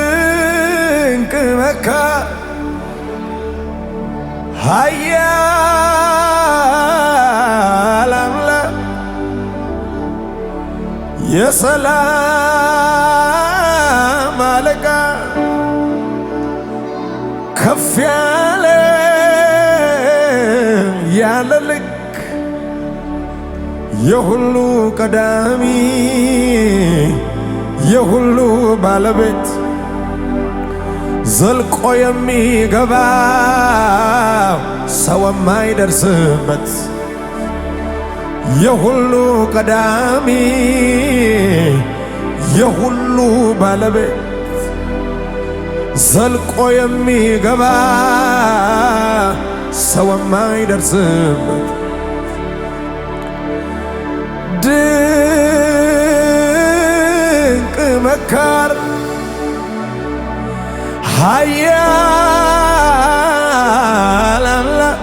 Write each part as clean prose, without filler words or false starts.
ድንቅ መካር ኃያል አምላክ የሰላም አለቃ ከፍ ያለ ያለ ልክ የሁሉ ቀዳሚ የሁሉ ባለቤት ዘልቆ የሚገባ ሰው የማይደርስበት የሁሉ ቀዳሚ የሁሉ ባለቤት ዘልቆ የሚገባ ሰው የማይደርስበት ድንቅ መካር ኃያል አምላክ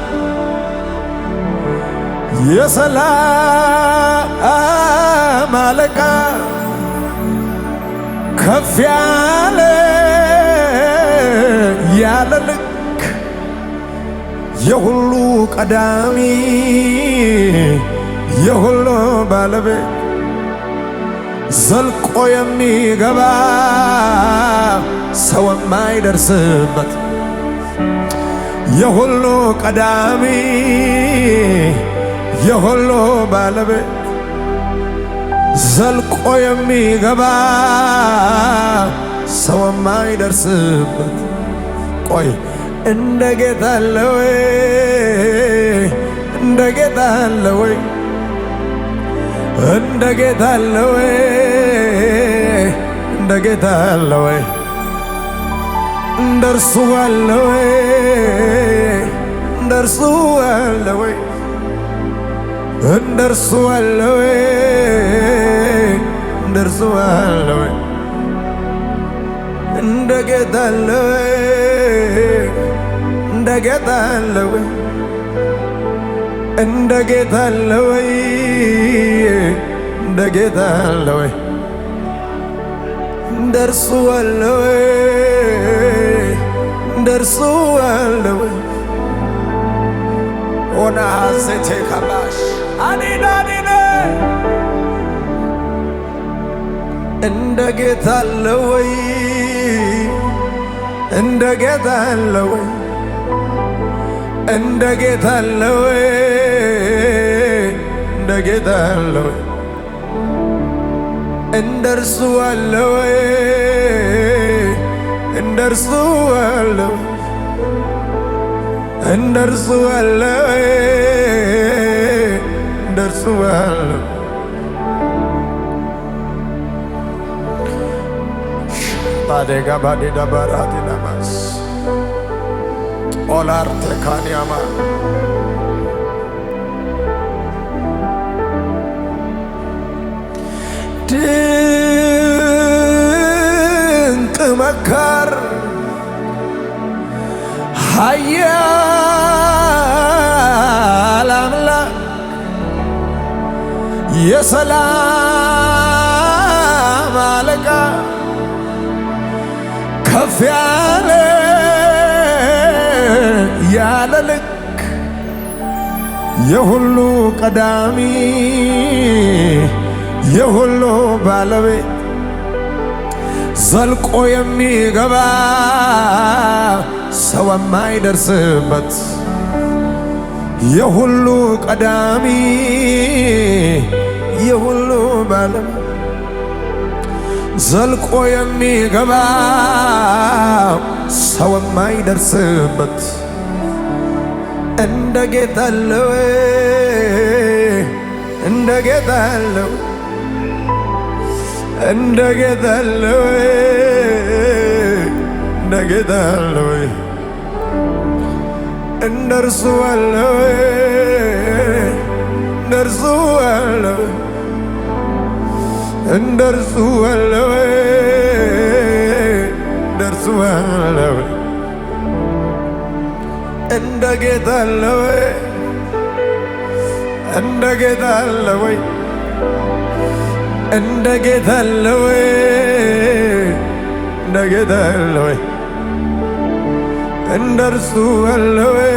የሰላም አለቃ ከፍ ያለ ያለ ልክ የሁሉ ቀዳሚ የሁሉ ባለቤት ዘልቆ የሚገባ ሰው የማይደርስበት የሁሉ ቀዳሚ የሁሉ ባለቤት ዘልቆ የሚገባ ሰው የማይደርስበት ቆይ እንደ ጌታ አለ ወይ? እንደ ጌታ አለ ወይ? እንደ ጌታ አለ ወይ? እንደ ጌታ አለ ወይ? እንደ እርሱ አለ ወይ? እንደ እርሱ አለ ወይ? እንደ እርሱ አለ ወይ? እንደ እርሱ አለ ወይ? እንደ ጌታ አለ ወይ? እንደ ጌታ አለ ወይ? እንደ ጌታ አለ ወይ? እንደ ጌታ አለ ወይ? እንደ እርሱ አለ ወይ? እንደ እርሱ አለ ወይ? ኦና ሐሴቴ ካባሽ አዲዳዲነ እንደ ጌታ አለ ወይ? እንደ ጌታ አለ ወይ? እንደ ጌታ አለ ወይ? እንደ ጌታ አለ ወይ? እንደ እርሱ አለ ወይ? እንደ እርሱ አለ ወይ? እንደ እርሱ አለ ወይ? እንደ እርሱ አለ ወይ? ባዴጋ ባዴዳ ባራዲና ማስ ኦላርቴ ካኒያማ ድንቅ መካር ኃያል አምላክ የሰላም አለቃ ከፍ ያለ ያለ ልክ የሁሉ ቀዳሚ የሁሉ ባለቤት ዘልቆ የሚገባ ሰው የማይደርስበት የሁሉ ቀዳሚ የሁሉ ባለቤት ዘልቆ የሚገባ ሰው የማይደርስበት እንደ ጌታ አለ ወይ? እንደ ጌታ አለ ወይ? እንደ ጌታ አለ ወይ? እንደ ጌታ አለ ወይ? እንደ እርሱ አለ ወይ? እንደ እርሱ አለ ወይ? እንደ እርሱ አለ ወይ? እንደ እርሱ አለ ወይ? እንደ ጌታ አለ ወይ? እንደ ጌታ አለ ወይ? እንደ ጌታ አለ ወይ? እንደ ጌታ ያለ ወይ እንደ እርሱ ያለ ወይ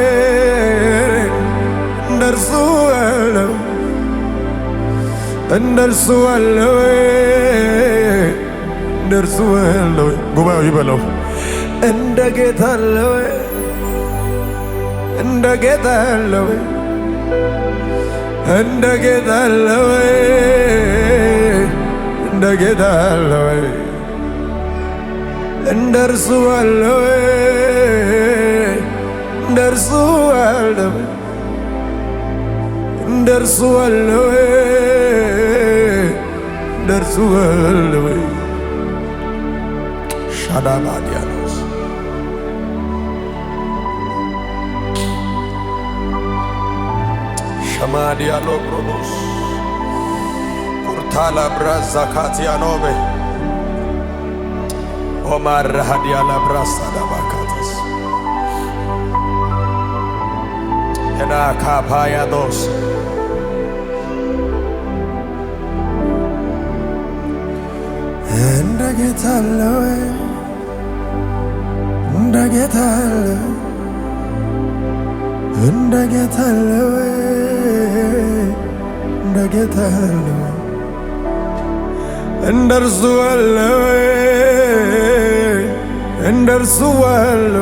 እንደ እርሱ ያለ እንደ እርሱ ያለ ወይ እንደ እርሱ ያለ ወይ ጉባኤው ይበለው እንደ ጌታ ያለ ወይ እንደ ጌታ ያለ ወይ እንደ ጌታ ያለ ወይ እንደ ጌታ ያለ ወይ እንደ እርሱ ያለ ወይ እንደ እርሱ ያለ ወይ እንደ እርሱ ያለ ወይ እንደ እርሱ ያለ ወይ ሻዳባዲያኖስ ሸማዲያሎ ብሮኖስ ቁርታላ ብራዛ ካቲያኖቤ ኦማር ራዲያላ ብራሳ ዳባካተስ እና ካፓያዶስ እንደ ጌታ ያለ ወይ እንደ ጌታ ያለ እንደ ጌታ ያለ ወይ እንደ ጌታ ያለ ወይ እንደ እርሱ ያለ ወይ እንደ እርሱ ያለ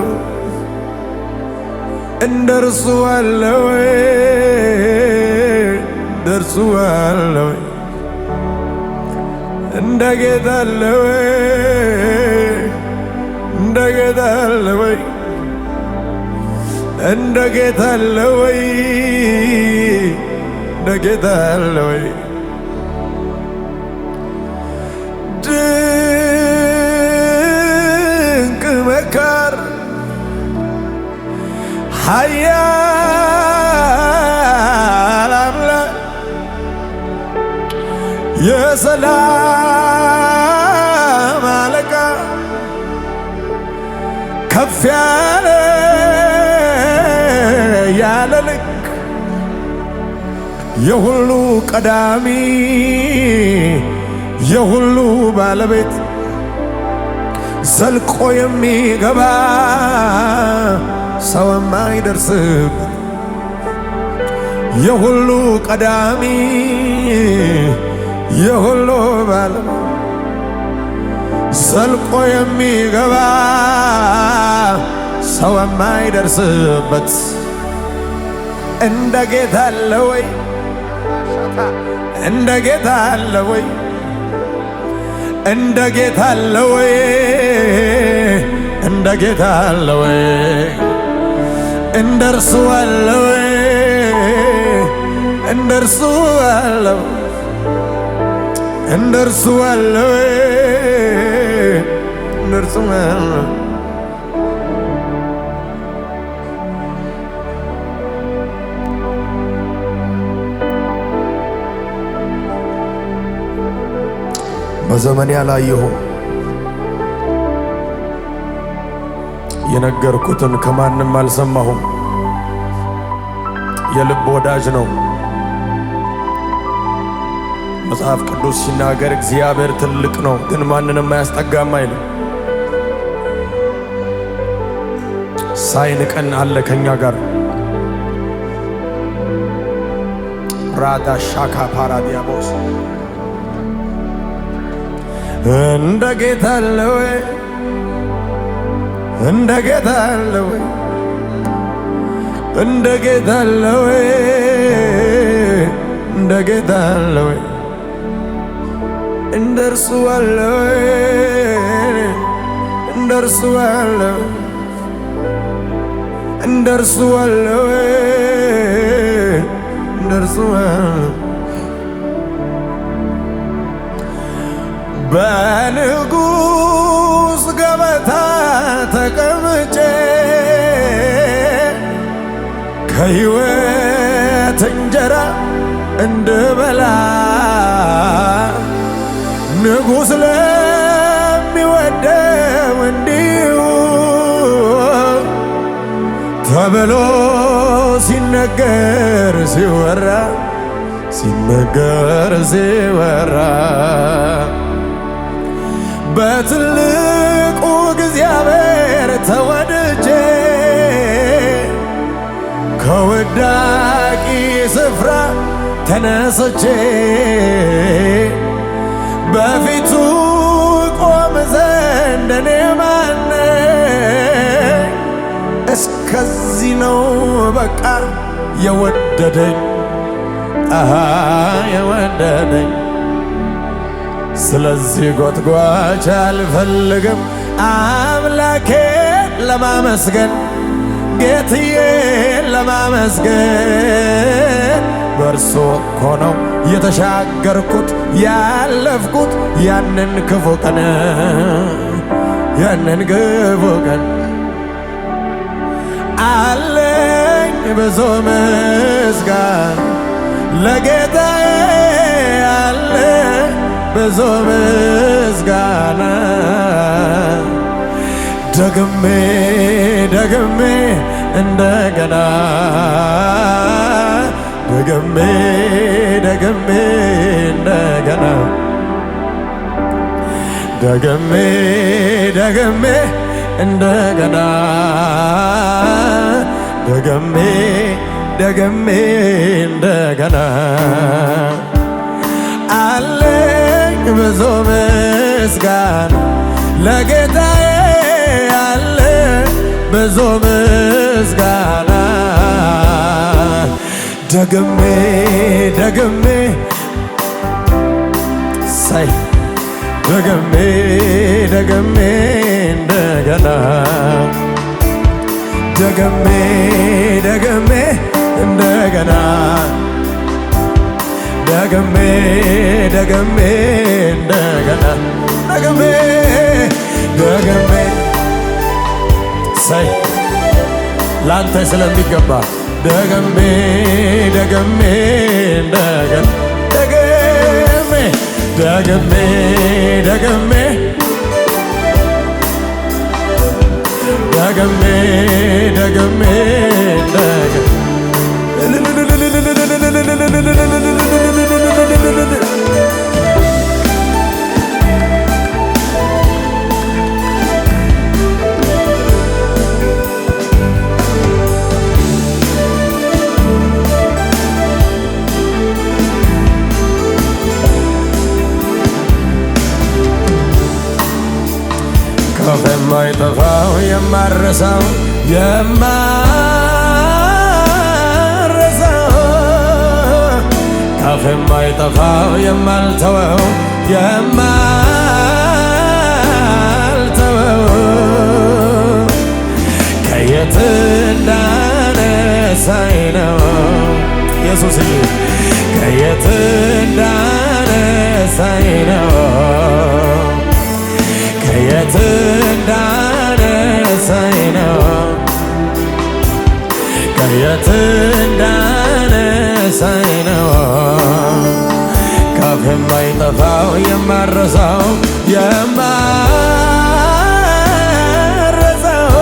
እንደ እርሱ ያለ ወይ እንደ እርሱ ያለ ወይ እንደ ጌታ ያለ ወይ እንደ ጌታ ያለ ወይ እንደ ጌታ ያለ ወይ እንደ ጌታ ያለ ወይ ድንቅ መካር ኃያል አምላክ የሰላም አለቃ ከፍ ያለ ያለ ልክ የሁሉ ቀዳሚ የሁሉ ባለቤት ዘልቆ የሚገባ ሰው የማይደርስበት የሁሉ ቀዳሚ የሁሉ ባለቤት ዘልቆ የሚገባ ሰው የማይደርስበት እንደ ጌታ ያለ ወይ እንደ ጌታ ያለ ወይ እንደ ጌታ ያለ ወይ እንደ ጌታ ያለ ወይ እንደ እርሱ ያለ ወይ እንደ እርሱ ያለ እንደ እርሱ ያለ ወይ እንደ እርሱ ያለ በዘመኔ ያላየሁም የነገርኩትን ከማንም አልሰማሁም። የልብ ወዳጅ ነው። መጽሐፍ ቅዱስ ሲናገር እግዚአብሔር ትልቅ ነው ግን ማንንም አያስጠጋም አይልም። ሳይንቀን አለ ከኛ ጋር ራዳ ሻካ ፓራዲያቦስ እንደ ጌታ ያለ ወይ እንደ ጌታ ያለ ወይ እንደ ጌታ ያለ ወይ እንደ ጌታ ያለ ወይ እንደ እርሱ ያለ ወይ እንደ እርሱ ያለ እንደ እርሱ ያለ ወይ እንደ እርሱ ያለ በንጉሥ ገበታ ተቀምጬ ከሕይወት እንጀራ እንድበላ ንጉሥ ለሚወደው እንዲሁ ተብሎ ሲነገር ሲወራ ሲነገር ሲወራ በትልቁ ከውዳቂ ስፍራ ተነስቼ በፊቱ ቆም ዘንድ እኔ ማነኝ? እስከዚህ ነው በቃ የወደደኝ የወደደኝ። ስለዚህ ጎትጓች አልፈልግም አምላኬን ለማመስገን ጌትዬን ለማመስገን። በእርሱ እኮ ነው የተሻገርኩት ያለፍኩት ያንን ክፉ ቀን ያንን ክፉ ቀን። አለኝ ብዙ ምስጋና ለጌታዬ አለ ብዙ ምስጋና። ደግሜ ደግሜ እንደገና ደግሜ ደግሜ እንደገና ደግሜ ደግሜ እንደገና ደግሜ ደግሜ እንደገና። አለኝ ብዙ ምስጋና ለጌታዬ አለ ብዙ ምስጋና። ደግሜ ደግሜ ሳይ ደግሜ ደግሜ እንደገና ደግሜ ደግሜ እንደገና ደግሜ ደግሜ እንደገና ደግሜ ደግሜ ሳይ ላንተ ስለሚገባ ደግሜ ደግሜ እንደገና ደግሜ ደግሜ ደግሜ ደግሜ ደግሜ እንደገና ከፍ የማይጠፋው የማረሳው የማረሳው ከፍ የማይጠፋው የማልተወው የማልተወው ከየት እንዳነሳኝ ነው ኢየሱስዬ ከየት እንዳነሳኝ ነው ከየት እንዳነሳኝ ነው ከየት እንዳነሳኝ ነው ከፍ የማይጠፋው የማረሳው የማረሳው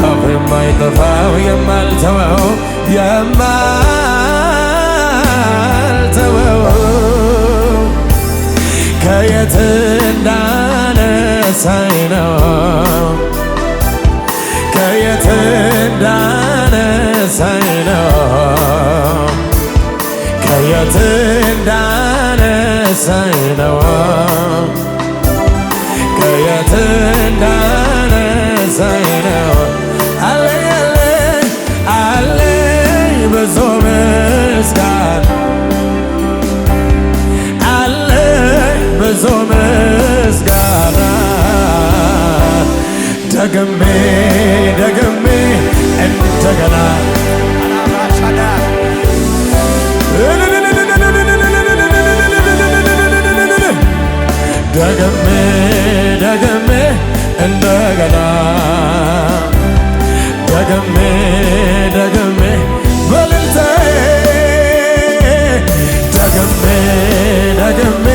ከፍ የማይጠፋው የማልተወው የማልተወው ከየት እንዳነሳኝ ነው ከየት እንዳነሳኝ ነው ከየት እንዳነሳኝ ነው ከየት እንዳነሳኝ ነው። አለኝ አለኝ አለኝ ብዙ ምስጋና አለኝ ብዙ ምስጋና ደግሜ ደግሜ እንደገና ደግሜ ደግሜ እንደገና ደግሜ ደግሜ በልልታዬ ደግሜ ደግሜ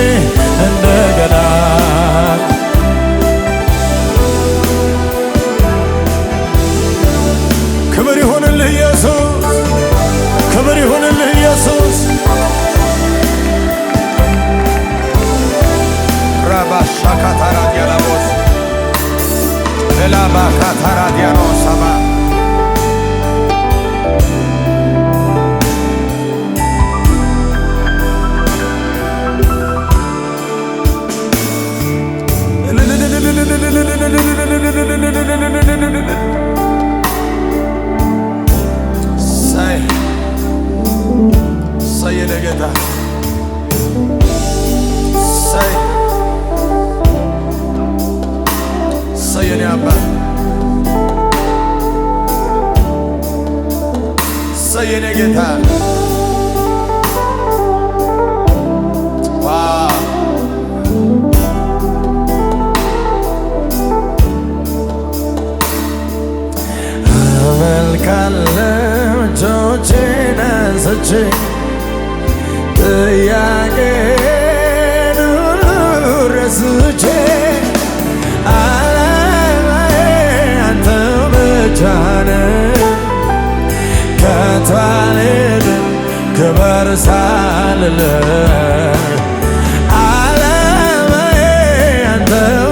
እንደገና ክብር ይሁንልህ ኢየሱስ ክብር ይሁንልህ ኢየሱስ ራባሻካታራ ዲያላቦስ ላባካታራ ዲያኖ ሰባ ጌታ አመልካለሁ እጆቼን አንስቼ ጥያቄን ሁሉ ረስቼ ዓላማዬ አንተው ብቻ ነህ ከቶ አልሄድም ክበር ሳልልህ ዓላማዬ አንተው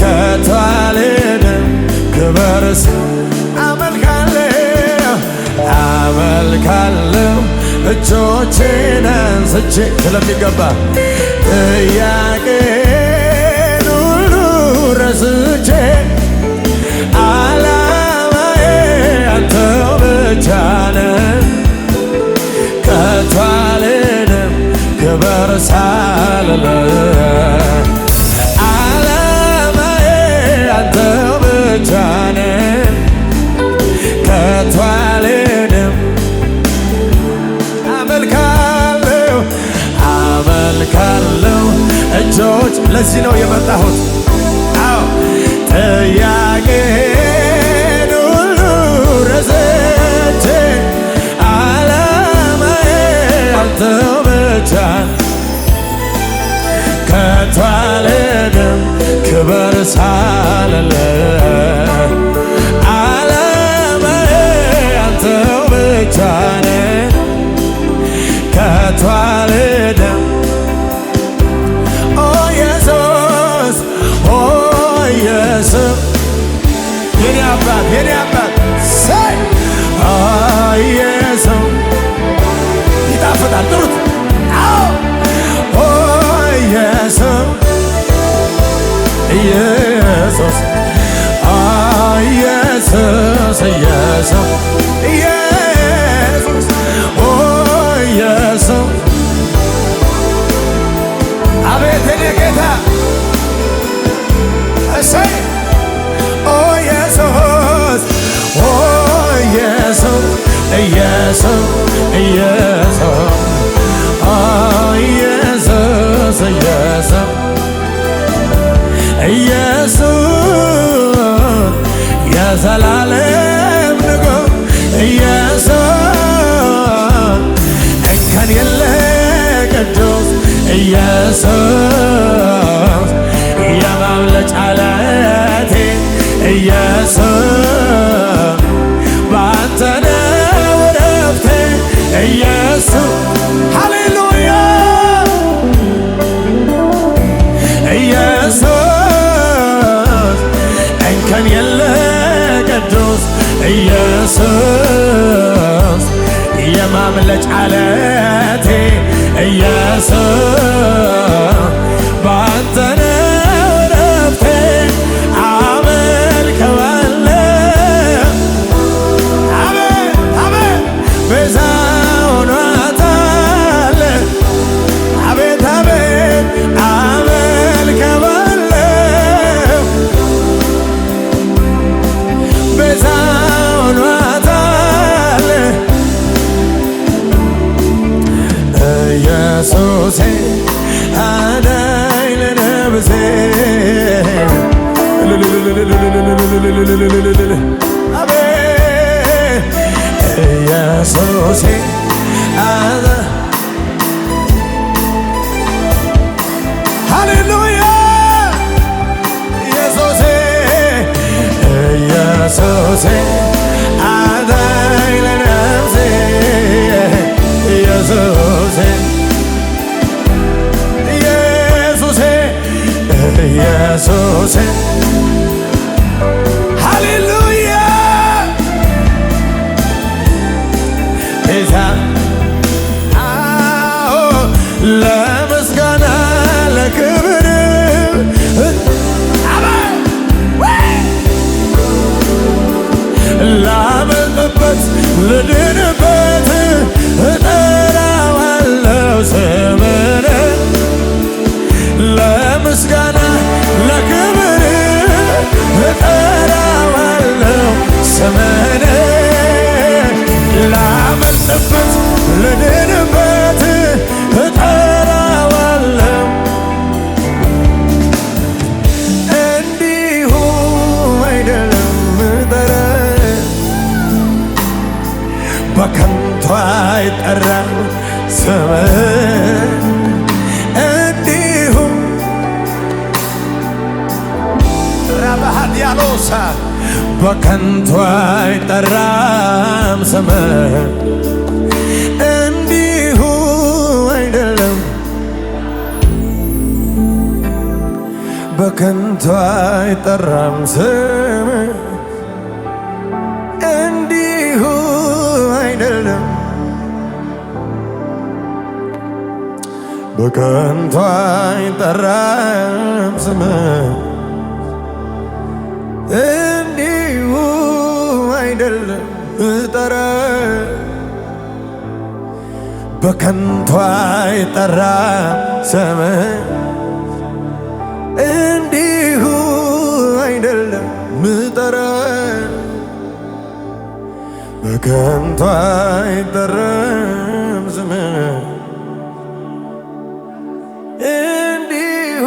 ከቶ አልሄድም ክበር አመልካለሁ እጆቼን አንስቼ ስለሚገባ ጥያቄን ሁሉ ረስቼ ዓላማዬ አንተው ብቻ ነህ ከቶ አልሄድም ክበር ሳልልህ ዓላማዬ አንተው ብቻ ነህ ከቶ አልሄድም አመልካለሁ እጆች ለዚህ ነው የመጣሁት አዎ ጥያቄን ሁሉ ረስቼ ዓላማዬ አንተው ብቻ ከቶ አልሄድም ክበር ሳልልህ ዓላማዬ አንተው ብቻ ነህ ከቶ አልሄድም ኢየሱስ የኔ አባት ሰይ ኢየሱስ ይጣፍጣል ጥሩት አዎ ኢየሱስ ኢየሱስ ኢየሱስ ኢየሱስ ኢየሱስ ኢየሱስ አቤት የኔ ጌታ say oh Jesus oh Jesus Jesus Jesus oh Jesus Jesus Jesus የዘላለም ንጉሥ ኢየሱስ እንከን የለህ ቅዱስ ኢየሱስ የማምለጫ ዓለቴ ኢየሱስ በአንተ ነው ዕረፍቴ ኢየሱስ ሃሌሉያ ኢየሱስ እንከን የለህ ቅዱስ ኢየሱስ የማምለጫ ዓለቴ ኢየሱስ በአንተ ኢየሱሴ አዳኝ ለነፍሴ አቤት ኢየሱሴ ሃሌሉያ ኢየሱሴ ኢየሱሴ አዳኝ ለነፍሴ ኢየሱሴ ኢየሱስ ሃሌሉያ ቤዛ ለምስጋና ለክብር ላመልጥበት ልድንበት እጠራዋለሁ ስምህን ለምስጋና ለክብር እጠራዋለሁ ስምህን ልድንበት ልድንበት እጠራዋለሁ እንዲሁ አይደለም እጠራዋለሁ በከንቱ አይጠራም ስምህ እንዲሁ ራባሃዲያሎሳ በከንቱ አይጠራም ስምህ እንዲሁ አይደለም በከንቱ አይጠራም ስምህ እንዲሁ አይደለም በከንቱ አይጠራም ስምህ እንዲሁ አይደለም እጠራ በከንቱ አይጠራም ስምህ እንዲሁ አይደለም እጠራ በከንቱ አይጠራም ስምህ እንዲሁ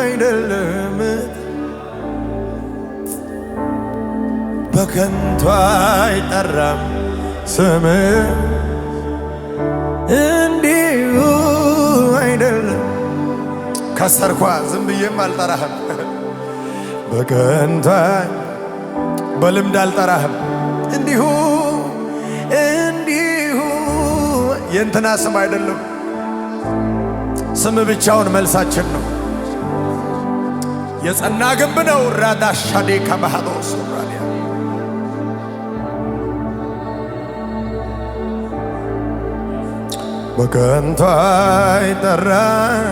አይደለም በከንቱ አይጠራም ስምህ እንዲሁ አይደለም ከሰርኳ ዝም ብዬም አልጠራህም በከንቱ በልምድ አልጠራህም እንዲሁ የእንትና ስም አይደለም ስም ብቻውን መልሳችን ነው የጸና ግንብ ነው ራዳሻዴ ከባህዶስ ራዲያ በከንቱ አይጠራም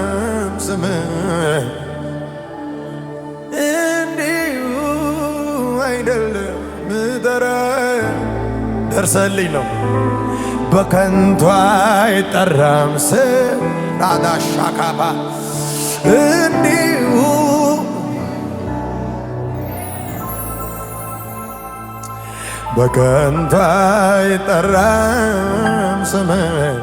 ስምህ እንዲሁ አይደለም እጠራ ደርሰልኝ ነው በከንቱ አይጠራም ስምህ ራዳሻካባ እንዲሁ በከንቱ አይጠራም ስምህ